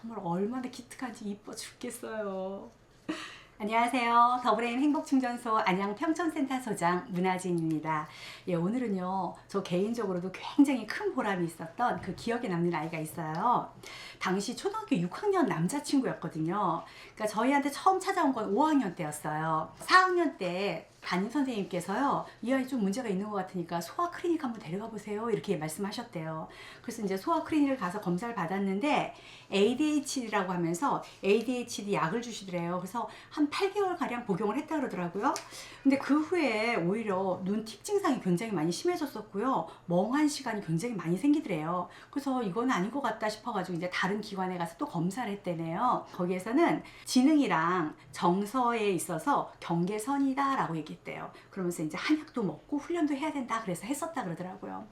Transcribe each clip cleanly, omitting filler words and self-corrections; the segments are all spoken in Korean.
정말 얼마나 기특한지 이뻐 죽겠어요. 안녕하세요. 더블AM 행복충전소 안양 평촌센터 소장 문하진입니다. 예, 오늘은요, 저 개인적으로도 굉장히 큰 보람이 있었던 그 기억에 남는 아이가 있어요. 당시 초등학교 6학년 남자친구였거든요. 그러니까 저희한테 처음 찾아온 건 5학년 때였어요. 4학년 때 담임 선생님께서요, 이 아이 좀 문제가 있는 것 같으니까 소아 클리닉 한번 데려가 보세요, 이렇게 말씀하셨대요. 그래서 이제 소아 클리닉을 가서 검사를 받았는데 ADHD라고 하면서 ADHD 약을 주시더래요. 그래서 한 8개월 가량 복용을 했다 그러더라고요. 근데 그 후에 오히려 눈틱 증상이 굉장히 많이 심해졌었고요, 멍한 시간이 굉장히 많이 생기더래요. 그래서 이건 아닌 것 같다 싶어가지고 이제 다른 기관에 가서 또 검사를 했대네요. 거기에서는 지능이랑 정서에 있어서 경계선이다 라고 얘기했대요. 그러면서 이제 한약도 먹고 훈련도 해야 된다 그래서 했었다 그러더라고요.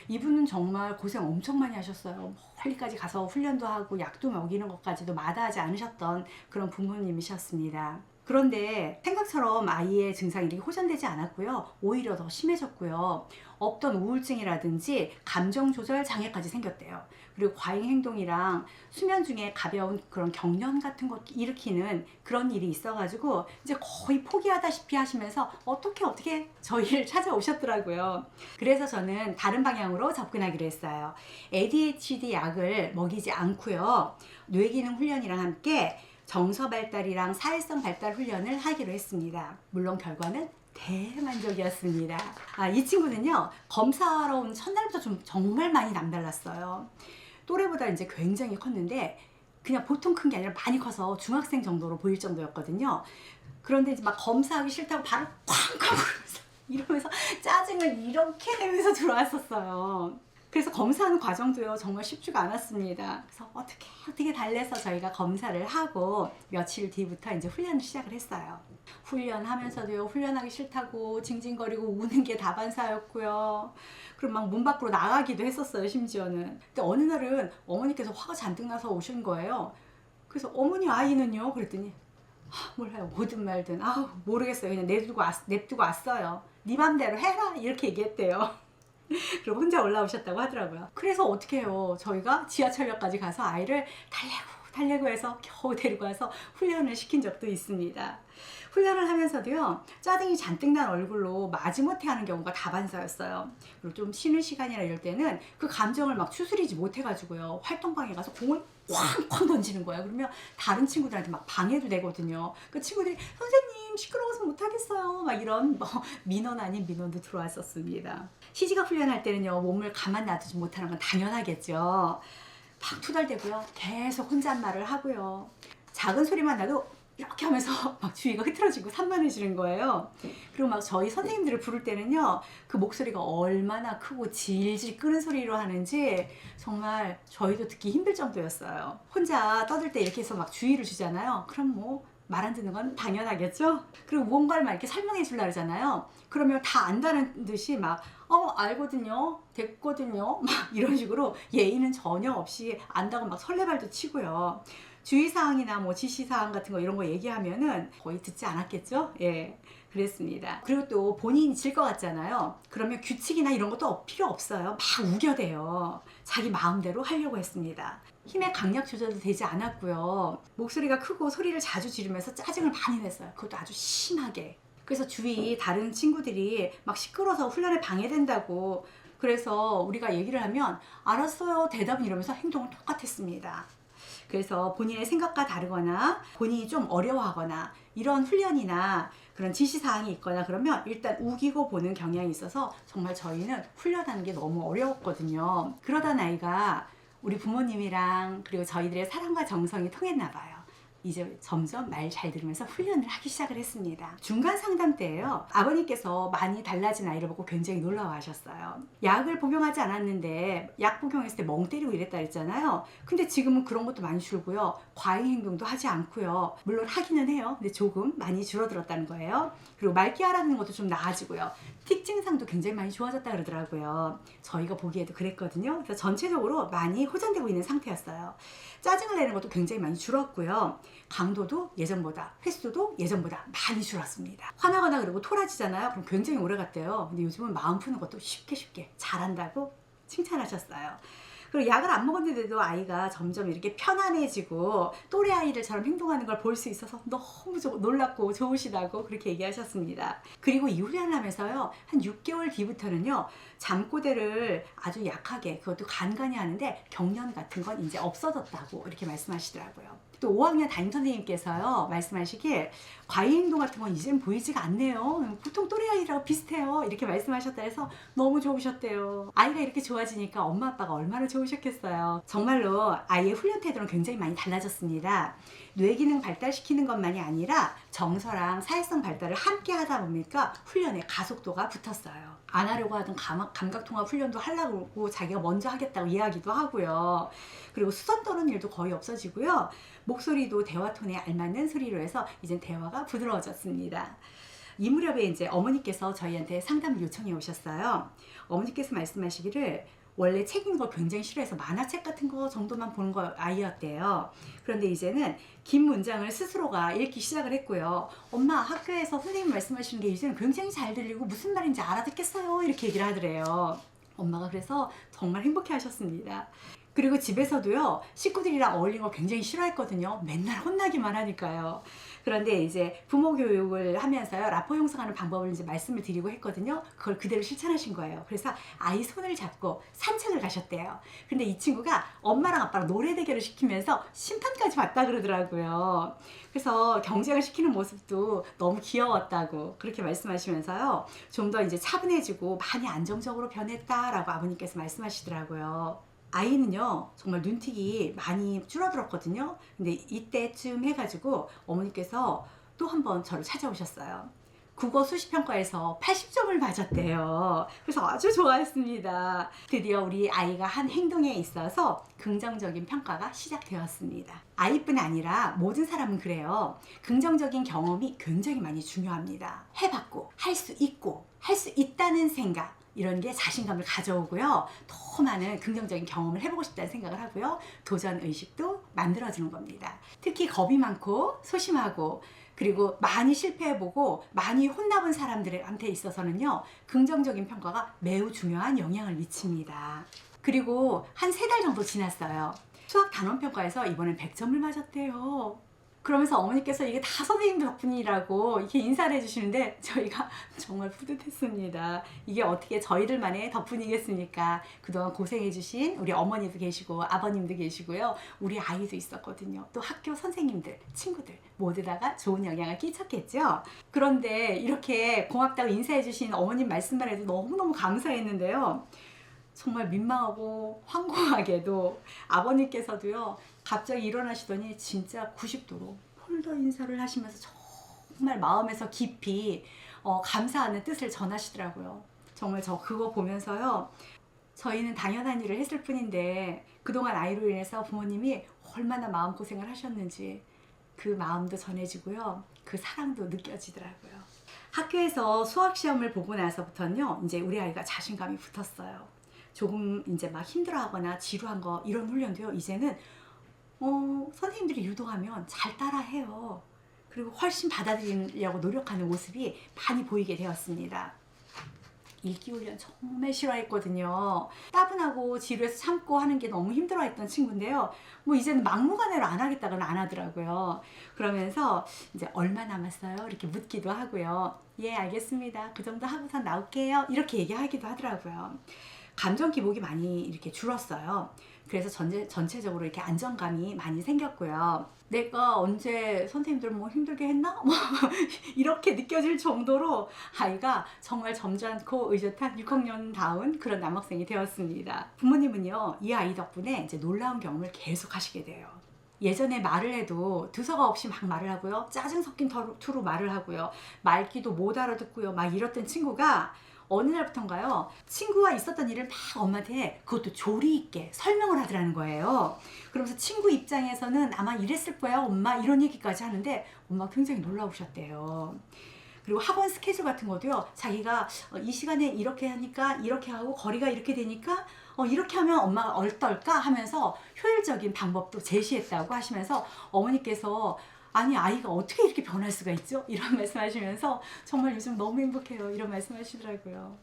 이분은 정말 고생 엄청 많이 하셨어요. 멀리까지 가서 훈련도 하고 약도 먹이는 것까지도 마다하지 않으셨던 그런 부모님이셨습니다. 그런데 생각처럼 아이의 증상이 이렇게 호전되지 않았고요, 오히려 더 심해졌고요, 없던 우울증이라든지 감정 조절 장애까지 생겼대요. 그리고 과잉 행동이랑 수면 중에 가벼운 그런 경련 같은 것 일으키는 그런 일이 있어가지고 이제 거의 포기하다시피 하시면서 어떻게 저희를 찾아오셨더라고요. 그래서 저는 다른 방향으로 접근하기로 했어요. ADHD 약을 먹이지 않고요, 뇌기능 훈련이랑 함께 정서 발달이랑 사회성 발달 훈련을 하기로 했습니다. 물론 결과는 대만족이었습니다. 이 친구는요, 검사하러 온 첫날부터 정말 많이 남달랐어요. 또래보다 이제 굉장히 컸는데 그냥 보통 큰 게 아니라 많이 커서 중학생 정도로 보일 정도였거든요. 그런데 이제 막 검사하기 싫다고 발을 쾅쾅 이러면서 짜증을 이렇게 내면서 들어왔었어요. 그래서 검사하는 과정도요, 정말 쉽지가 않았습니다. 그래서 어떻게 달래서 저희가 검사를 하고 며칠 뒤부터 이제 훈련을 시작을 했어요. 훈련하면서도요, 훈련하기 싫다고 징징거리고 우는 게 다반사였고요. 그럼 막 문 밖으로 나가기도 했었어요, 심지어는. 근데 어느 날은 어머니께서 화가 잔뜩 나서 오신 거예요. 그래서 어머니 아이는요? 그랬더니 몰라요. 뭐든 말든 모르겠어요. 그냥 냅두고 왔어요. 네 맘대로 해라, 이렇게 얘기했대요. 그리고 혼자 올라오셨다고 하더라고요. 그래서 어떻게 해요? 저희가 지하철역까지 가서 아이를 달래고 해서 겨우 데리고 와서 훈련을 시킨 적도 있습니다. 훈련을 하면서도요, 짜증이 잔뜩 난 얼굴로 마지못해 하는 경우가 다반사였어요. 그리고 좀 쉬는 시간이나 이럴 때는 그 감정을 막 추스리지 못해가지고요, 활동방에 가서 공을 쾅쾅 던지는 거예요. 그러면 다른 친구들한테 막 방해도 되거든요. 그 친구들이 선생님 시끄러워서 못하겠어요, 막 이런 민원 아닌 민원도 들어왔었습니다. 시지가 훈련할 때는요, 몸을 가만 놔두지 못하는 건 당연하겠죠. 막 투덜대고요, 계속 혼잣말을 하고요, 작은 소리만 나도 이렇게 하면서 막 주위가 흐트러지고 산만해지는 거예요. 그리고 막 저희 선생님들을 부를 때는요, 그 목소리가 얼마나 크고 질질 끄는 소리로 하는지 정말 저희도 듣기 힘들 정도였어요. 혼자 떠들 때 이렇게 해서 막 주의를 주잖아요. 그럼 뭐 말 안 듣는 건 당연하겠죠? 그리고 무언가를 막 이렇게 설명해 주려고 하잖아요. 그러면 다 안다는 듯이 막 알거든요, 됐거든요, 막 이런 식으로 예의는 전혀 없이 안다고 막 설레발도 치고요. 주의사항이나 뭐 지시사항 같은 거 이런 거 얘기하면은 거의 듣지 않았겠죠? 예, 그랬습니다. 그리고 또 본인이 질 것 같잖아요. 그러면 규칙이나 이런 것도 필요 없어요. 막 우겨대요. 자기 마음대로 하려고 했습니다. 힘의 강약 조절도 되지 않았고요, 목소리가 크고 소리를 자주 지르면서 짜증을 많이 냈어요. 그것도 아주 심하게. 그래서 주위 다른 친구들이 막 시끄러워서 훈련에 방해된다고, 그래서 우리가 얘기를 하면 알았어요 대답은, 이러면서 행동은 똑같았습니다. 그래서 본인의 생각과 다르거나 본인이 좀 어려워하거나 이런 훈련이나 그런 지시사항이 있거나 그러면 일단 우기고 보는 경향이 있어서 정말 저희는 훈련하는 게 너무 어려웠거든요. 그러다 나이가 우리 부모님이랑 그리고 저희들의 사랑과 정성이 통했나 봐요. 이제 점점 말 잘 들으면서 훈련을 하기 시작을 했습니다. 중간 상담 때예요. 아버님께서 많이 달라진 아이를 보고 굉장히 놀라워하셨어요. 약을 복용하지 않았는데 약 복용했을 때 멍 때리고 이랬다 했잖아요. 근데 지금은 그런 것도 많이 줄고요, 과잉 행동도 하지 않고요, 물론 하기는 해요. 근데 조금 많이 줄어들었다는 거예요. 그리고 말귀 알아듣는 것도 좀 나아지고요, 틱 증상도 굉장히 많이 좋아졌다 그러더라고요. 저희가 보기에도 그랬거든요. 그래서 전체적으로 많이 호전되고 있는 상태였어요. 짜증을 내는 것도 굉장히 많이 줄었고요, 강도도 예전보다, 횟수도 예전보다 많이 줄었습니다. 화나거나 그리고 토라지잖아요. 그럼 굉장히 오래 갔대요. 근데 요즘은 마음 푸는 것도 쉽게 잘한다고 칭찬하셨어요. 그리고 약을 안 먹었는데도 아이가 점점 이렇게 편안해지고 또래 아이들처럼 행동하는 걸 볼 수 있어서 너무 놀랍고 좋으시다고 그렇게 얘기하셨습니다. 그리고 이 훈련을 하면서요, 한 6개월 뒤부터는요, 잠꼬대를 아주 약하게, 그것도 간간히 하는데 경련 같은 건 이제 없어졌다고 이렇게 말씀하시더라고요. 또 5학년 담임선생님께서요 말씀하시길 과외 행동 같은 건 이젠 보이지가 않네요. 보통 또래 아이랑 비슷해요. 이렇게 말씀하셨다 해서 너무 좋으셨대요. 아이가 이렇게 좋아지니까 엄마 아빠가 얼마나 좋으셨겠어요. 정말로 아이의 훈련 태도는 굉장히 많이 달라졌습니다. 뇌 기능 발달시키는 것만이 아니라 정서랑 사회성 발달을 함께 하다 보니까 훈련에 가속도가 붙었어요. 안 하려고 하던 감각통합 훈련도 하려고 그러고 자기가 먼저 하겠다고 이야기도 하고요. 그리고 수선 떠는 일도 거의 없어지고요. 목소리도 대화 톤에 알맞는 소리로 해서 이제 대화가 부드러워졌습니다. 이 무렵에 이제 어머니께서 저희한테 상담을 요청해 오셨어요. 어머니께서 말씀하시기를 원래 책 읽는 걸 굉장히 싫어해서 만화책 같은 거 정도만 보는 거 아이였대요. 그런데 이제는 긴 문장을 스스로가 읽기 시작을 했고요. 엄마, 학교에서 선생님 말씀하시는 게 이제는 굉장히 잘 들리고 무슨 말인지 알아듣겠어요. 이렇게 얘기를 하더래요. 엄마가 그래서 정말 행복해 하셨습니다. 그리고 집에서도요, 식구들이랑 어울리는 걸 굉장히 싫어했거든요. 맨날 혼나기만 하니까요. 그런데 이제 부모 교육을 하면서요, 라포 형성하는 방법을 이제 말씀을 드리고 했거든요. 그걸 그대로 실천하신 거예요. 그래서 아이 손을 잡고 산책을 가셨대요. 근데 이 친구가 엄마랑 아빠랑 노래 대결을 시키면서 심판까지 봤다 그러더라고요. 그래서 경쟁을 시키는 모습도 너무 귀여웠다고 그렇게 말씀하시면서요, 좀 더 이제 차분해지고 많이 안정적으로 변했다라고 아버님께서 말씀하시더라고요. 아이는요 정말 눈틱이 많이 줄어들었거든요. 근데 이때쯤 해가지고 어머니께서 또 한 번 저를 찾아오셨어요. 국어 수시평가에서 80점을 맞았대요. 그래서 아주 좋아했습니다. 드디어 우리 아이가 한 행동에 있어서 긍정적인 평가가 시작되었습니다. 아이뿐 아니라 모든 사람은 그래요. 긍정적인 경험이 굉장히 많이 중요합니다. 해봤고 할 수 있고 할 수 있다는 생각, 이런 게 자신감을 가져오고요. 더 많은 긍정적인 경험을 해보고 싶다는 생각을 하고요. 도전 의식도 만들어주는 겁니다. 특히 겁이 많고 소심하고 그리고 많이 실패해보고 많이 혼나본 사람들한테 있어서는요, 긍정적인 평가가 매우 중요한 영향을 미칩니다. 그리고 한 3달 정도 지났어요. 수학 단원평가에서 이번엔 100점을 맞았대요. 그러면서 어머니께서 이게 다 선생님 덕분이라고 이렇게 인사를 해주시는데 저희가 정말 뿌듯했습니다. 이게 어떻게 저희들만의 덕분이겠습니까? 그동안 고생해주신 우리 어머니도 계시고 아버님도 계시고요. 우리 아이도 있었거든요. 또 학교 선생님들, 친구들 모두다가 좋은 영향을 끼쳤겠죠? 그런데 이렇게 고맙다고 인사해주신 어머님 말씀만 해도 너무너무 감사했는데요. 정말 민망하고 황공하게도 아버님께서도요, 갑자기 일어나시더니 진짜 90도로 폴더 인사를 하시면서 정말 마음에서 깊이 감사하는 뜻을 전하시더라고요. 정말 저 그거 보면서요, 저희는 당연한 일을 했을 뿐인데 그동안 아이로 인해서 부모님이 얼마나 마음고생을 하셨는지 그 마음도 전해지고요, 그 사랑도 느껴지더라고요. 학교에서 수학시험을 보고 나서부터는요, 이제 우리 아이가 자신감이 붙었어요. 조금 이제 막 힘들어하거나 지루한 거 이런 훈련도요, 이제는 선생님들이 유도하면 잘 따라해요. 그리고 훨씬 받아들이려고 노력하는 모습이 많이 보이게 되었습니다. 읽기 훈련 정말 싫어했거든요. 따분하고 지루해서 참고 하는 게 너무 힘들어했던 친구인데요. 뭐 이제는 막무가내로 안 하겠다고는 안 하더라고요. 그러면서 이제 얼마 남았어요? 이렇게 묻기도 하고요. 예, 알겠습니다. 그 정도 하고선 나올게요. 이렇게 얘기하기도 하더라고요. 감정 기복이 많이 이렇게 줄었어요. 그래서 전체적으로 이렇게 안정감이 많이 생겼고요. 내가 언제 선생님들 뭐 힘들게 했나? 뭐 이렇게 느껴질 정도로 아이가 정말 점잖고 의젓한 6학년다운 그런 남학생이 되었습니다. 부모님은요, 이 아이 덕분에 이제 놀라운 경험을 계속 하시게 돼요. 예전에 말을 해도 두서가 없이 막 말을 하고요. 짜증 섞인 투로 말을 하고요. 말귀도 못 알아듣고요. 막 이랬던 친구가 어느 날부턴가요, 친구와 있었던 일을 막 엄마한테 그것도 조리 있게 설명을 하더라는 거예요. 그러면서 친구 입장에서는 아마 이랬을 거야 엄마, 이런 얘기까지 하는데 엄마가 굉장히 놀라우셨대요. 그리고 학원 스케줄 같은 것도요, 자기가 이 시간에 이렇게 하니까 이렇게 하고 거리가 이렇게 되니까 이렇게 하면 엄마가 어떨까 하면서 효율적인 방법도 제시했다고 하시면서 어머니께서 아니 아이가 어떻게 이렇게 변할 수가 있죠? 이런 말씀하시면서 정말 요즘 너무 행복해요. 이런 말씀하시더라고요.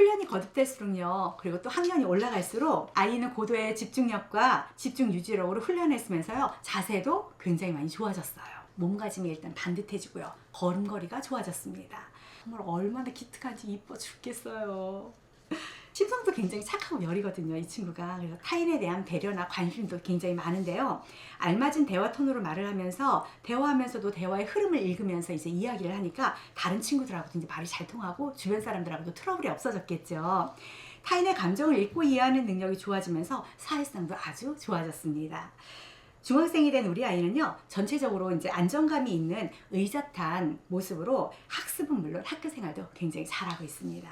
훈련이 거듭될수록요, 그리고 또 학년이 올라갈수록 아이는 고도의 집중력과 집중 유지력으로 훈련했으면서요, 자세도 굉장히 많이 좋아졌어요. 몸가짐이 일단 반듯해지고요, 걸음걸이가 좋아졌습니다. 정말 얼마나 기특한지 이뻐 죽겠어요. 심성도 굉장히 착하고 여리거든요, 이 친구가. 그래서 타인에 대한 배려나 관심도 굉장히 많은데요. 알맞은 대화 톤으로 말을 하면서 대화하면서도 대화의 흐름을 읽으면서 이제 이야기를 하니까 다른 친구들하고도 이제 말이 잘 통하고 주변 사람들하고도 트러블이 없어졌겠죠. 타인의 감정을 읽고 이해하는 능력이 좋아지면서 사회성도 아주 좋아졌습니다. 중학생이 된 우리 아이는요, 전체적으로 이제 안정감이 있는 의젓한 모습으로 학습은 물론 학교 생활도 굉장히 잘하고 있습니다.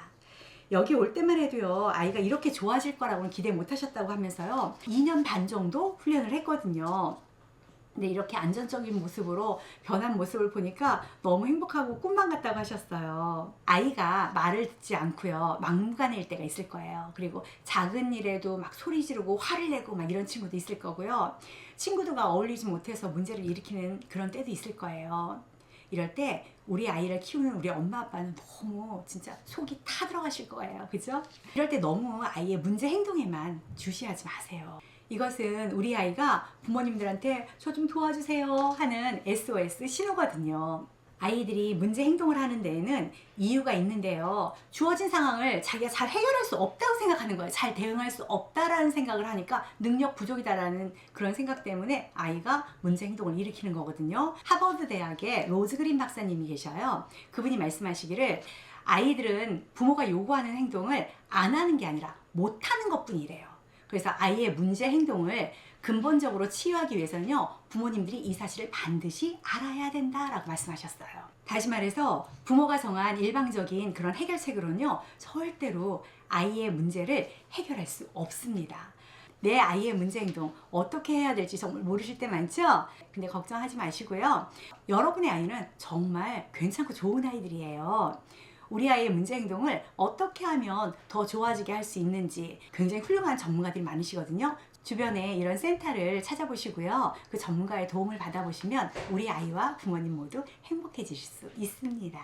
여기 올 때만 해도요, 아이가 이렇게 좋아질 거라고는 기대 못 하셨다고 하면서요, 2년 반 정도 훈련을 했거든요. 근데 이렇게 안정적인 모습으로 변한 모습을 보니까 너무 행복하고 꿈만 같다고 하셨어요. 아이가 말을 듣지 않고요, 막무가내일 때가 있을 거예요. 그리고 작은 일에도 막 소리 지르고 화를 내고 막 이런 친구도 있을 거고요. 친구들과 어울리지 못해서 문제를 일으키는 그런 때도 있을 거예요. 이럴 때 우리 아이를 키우는 우리 엄마 아빠는 너무 진짜 속이 타들어가실 거예요. 그죠? 이럴 때 너무 아이의 문제 행동에만 주시하지 마세요. 이것은 우리 아이가 부모님들한테 저 좀 도와주세요 하는 SOS 신호거든요. 아이들이 문제 행동을 하는 데에는 이유가 있는데요, 주어진 상황을 자기가 잘 해결할 수 없다고 생각하는 거예요. 잘 대응할 수 없다라는 생각을 하니까 능력 부족이다라는 그런 생각 때문에 아이가 문제 행동을 일으키는 거거든요. 하버드 대학의 로즈 그린 박사님이 계셔요. 그분이 말씀하시기를 아이들은 부모가 요구하는 행동을 안 하는 게 아니라 못 하는 것뿐이래요. 그래서 아이의 문제 행동을 근본적으로 치유하기 위해서는요, 부모님들이 이 사실을 반드시 알아야 된다라고 말씀하셨어요. 다시 말해서 부모가 정한 일방적인 그런 해결책으로는요, 절대로 아이의 문제를 해결할 수 없습니다. 내 아이의 문제 행동 어떻게 해야 될지 정말 모르실 때 많죠? 근데 걱정하지 마시고요, 여러분의 아이는 정말 괜찮고 좋은 아이들이에요. 우리 아이의 문제 행동을 어떻게 하면 더 좋아지게 할 수 있는지 굉장히 훌륭한 전문가들이 많으시거든요. 주변에 이런 센터를 찾아보시고요, 그 전문가의 도움을 받아보시면 우리 아이와 부모님 모두 행복해지실 수 있습니다.